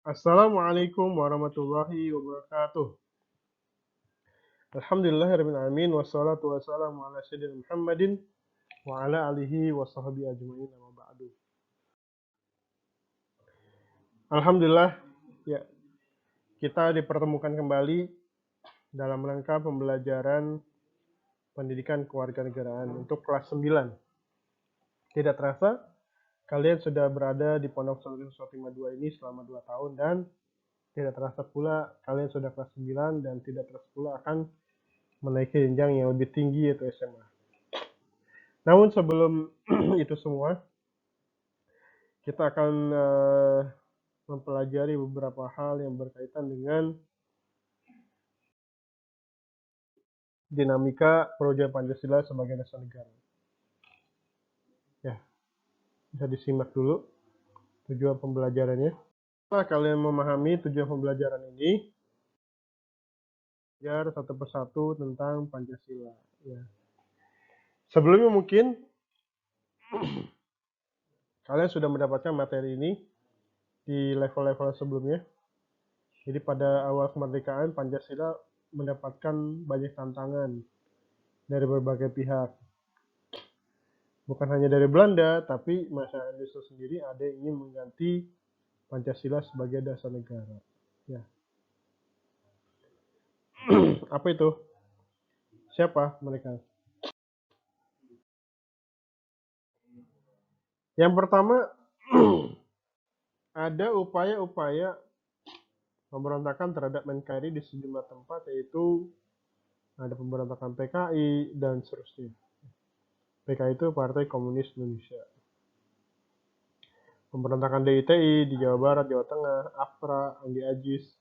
Assalamualaikum warahmatullahi wabarakatuh. Alhamdulillahirabbil alamin wassalatu wassalamu ala sayyidina Muhammadin wa ala alihi wa sahbihi ajmain amma ba'du. Alhamdulillah ya, kita dipertemukan kembali dalam rangka pembelajaran pendidikan kewarganegaraan untuk kelas 9. Tidak terasa kalian sudah berada di Pondok Pesantren 152 ini selama 2 tahun, dan tidak terasa pula kalian sudah kelas 9, dan tidak terasa pula akan menaiki jenjang yang lebih tinggi yaitu SMA. Namun sebelum itu semua, kita akan mempelajari beberapa hal yang berkaitan dengan dinamika perwujudan Pancasila sebagai dasar negara. Ya, bisa disimak dulu tujuan pembelajarannya. Setelah kalian memahami tujuan pembelajaran ini, belajar satu persatu tentang Pancasila. Ya. Sebelumnya mungkin kalian sudah mendapatkan materi ini di level-level sebelumnya. Jadi pada awal kemerdekaan, Pancasila mendapatkan banyak tantangan dari berbagai pihak. Bukan hanya dari Belanda, tapi masyarakat Indonesia sendiri ada yang ingin mengganti Pancasila sebagai dasar negara. Ya. Apa itu? Siapa mereka? Yang pertama, ada upaya-upaya pemberontakan terhadap NKRI di sejumlah tempat, yaitu ada pemberontakan PKI dan seterusnya. PKI itu Partai Komunis Indonesia. Pemberontakan DITI di Jawa Barat, Jawa Tengah, APRA, Andi Ajis,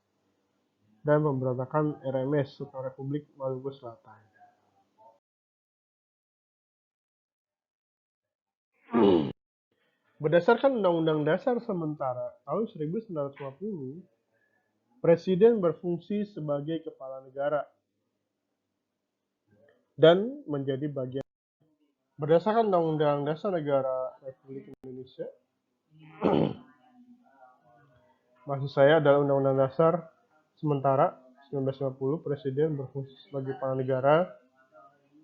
dan pemberontakan RMS atau Republik Maluku Selatan. Berdasarkan Undang-Undang Dasar Sementara tahun 1950, Presiden berfungsi sebagai kepala negara dan menjadi bagian. Berdasarkan Undang-Undang Dasar Negara Republik Indonesia, maksud saya adalah Undang-Undang Dasar Sementara 1950, Presiden berfungsi sebagai kepala negara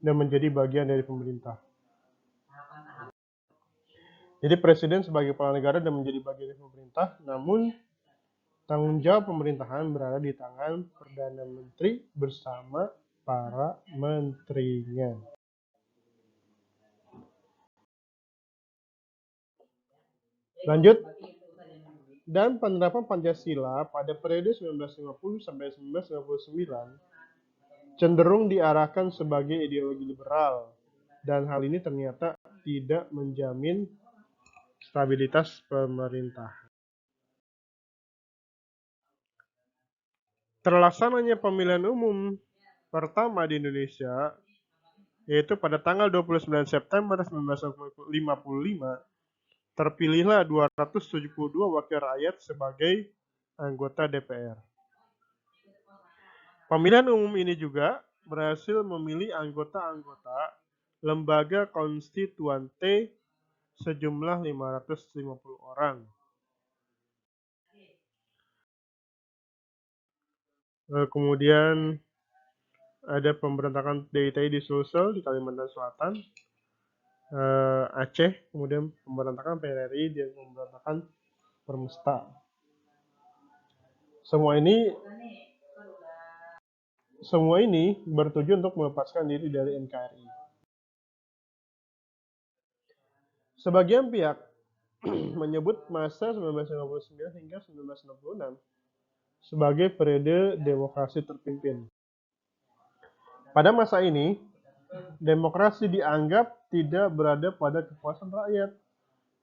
dan menjadi bagian dari pemerintah. Jadi Presiden sebagai kepala negara dan menjadi bagian dari pemerintah, namun tanggung jawab pemerintahan berada di tangan Perdana Menteri bersama para menterinya. Lanjut. Dan penerapan Pancasila pada periode 1950 sampai 1999 cenderung diarahkan sebagai ideologi liberal, dan hal ini ternyata tidak menjamin stabilitas pemerintahan. Terlaksananya pemilihan umum pertama di Indonesia, yaitu pada tanggal 29 September 1955, terpilihlah 272 wakil rakyat sebagai anggota DPR. Pemilihan umum ini juga berhasil memilih anggota-anggota lembaga konstituante sejumlah 550 orang. Kemudian ada pemberontakan DITI di Sulsel di Kalimantan Selatan, Aceh, kemudian pemberontakan PRRI dan pemberontakan Permesta. Semua ini bertujuan untuk melepaskan diri dari NKRI. Sebagian pihak menyebut masa 1959 hingga 1966 sebagai periode demokrasi terpimpin. Pada masa ini, demokrasi dianggap tidak berada pada kekuasaan rakyat,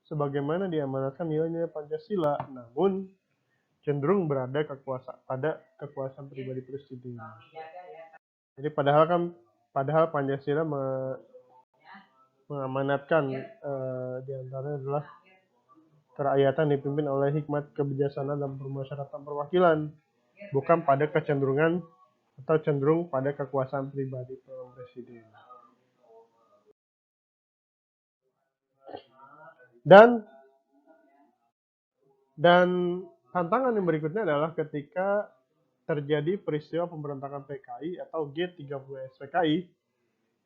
sebagaimana diamanatkan nilai-nilai Pancasila, namun cenderung berada pada kekuasaan pribadi presiden. Jadi padahal Pancasila mengamanatkan diantaranya adalah kerakyatan dipimpin oleh hikmat kebijaksanaan dan permusyawaratan perwakilan, bukan pada kecenderungan atau cenderung pada kekuasaan pribadi presiden. Dan Tantangan yang berikutnya adalah ketika terjadi peristiwa pemberontakan PKI atau G30 PKI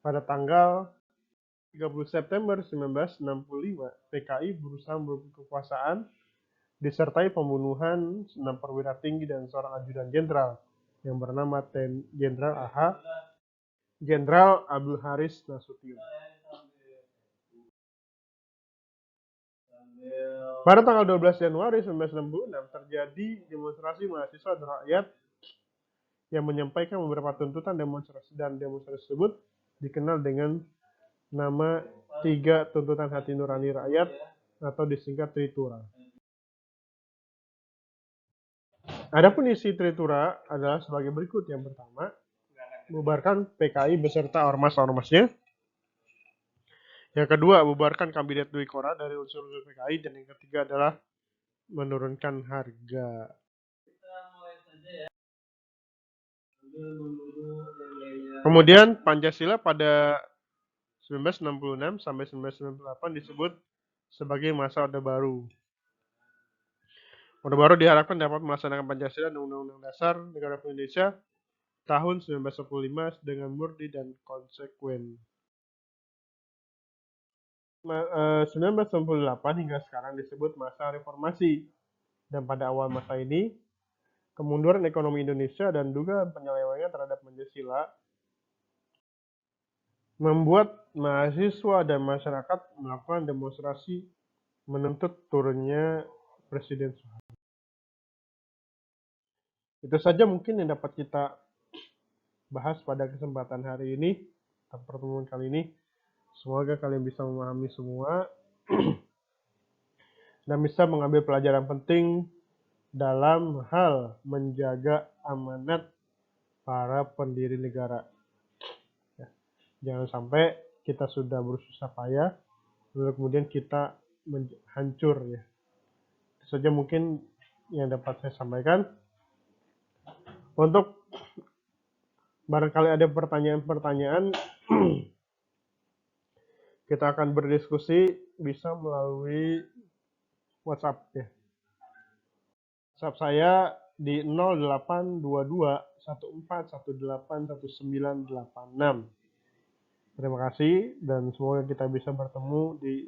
pada tanggal 30 September 1965. PKI berusaha merebut kekuasaan disertai pembunuhan 6 perwira tinggi dan seorang ajudan jenderal yang bernama Jenderal AH, Jenderal Abdul Haris Nasution. Pada tanggal 12 Januari 1966 terjadi demonstrasi mahasiswa dan rakyat yang menyampaikan beberapa tuntutan demonstrasi, dan demonstrasi tersebut dikenal dengan nama 3 tuntutan hati nurani rakyat atau disingkat Tritura. Adapun isi Tritura adalah sebagai berikut. Yang pertama, bubarkan PKI beserta ormas-ormasnya. Yang kedua, bubarkan Kabinet Dwi Korah dari unsur-unsur PKI. Dan yang ketiga adalah menurunkan harga. Kemudian Pancasila pada 1966 sampai 1998 disebut sebagai masa Orde Baru. Orde Baru diharapkan dapat melaksanakan Pancasila dan Undang-Undang Dasar Negara Indonesia tahun 1945 dengan murni dan konsekuen. 1998 hingga sekarang disebut masa reformasi, dan pada awal masa ini kemunduran ekonomi Indonesia dan dugaan penyelewengan terhadap Pancasila membuat mahasiswa dan masyarakat melakukan demonstrasi menuntut turunnya Presiden Soeharto. Itu saja mungkin yang dapat kita bahas pada kesempatan hari ini, pada pertemuan kali ini. Semoga kalian bisa memahami semua dan bisa mengambil pelajaran penting dalam hal menjaga amanat para pendiri negara. Jangan sampai kita sudah bersusah payah, lalu kemudian kita hancur ya. Itu saja mungkin yang dapat saya sampaikan. Untuk barangkali ada pertanyaan-pertanyaan, kita akan berdiskusi bisa melalui WhatsApp ya. WhatsApp saya di 0822 1418 1986. Terima kasih dan semoga kita bisa bertemu di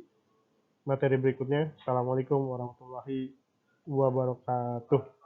materi berikutnya. Assalamualaikum warahmatullahi wabarakatuh.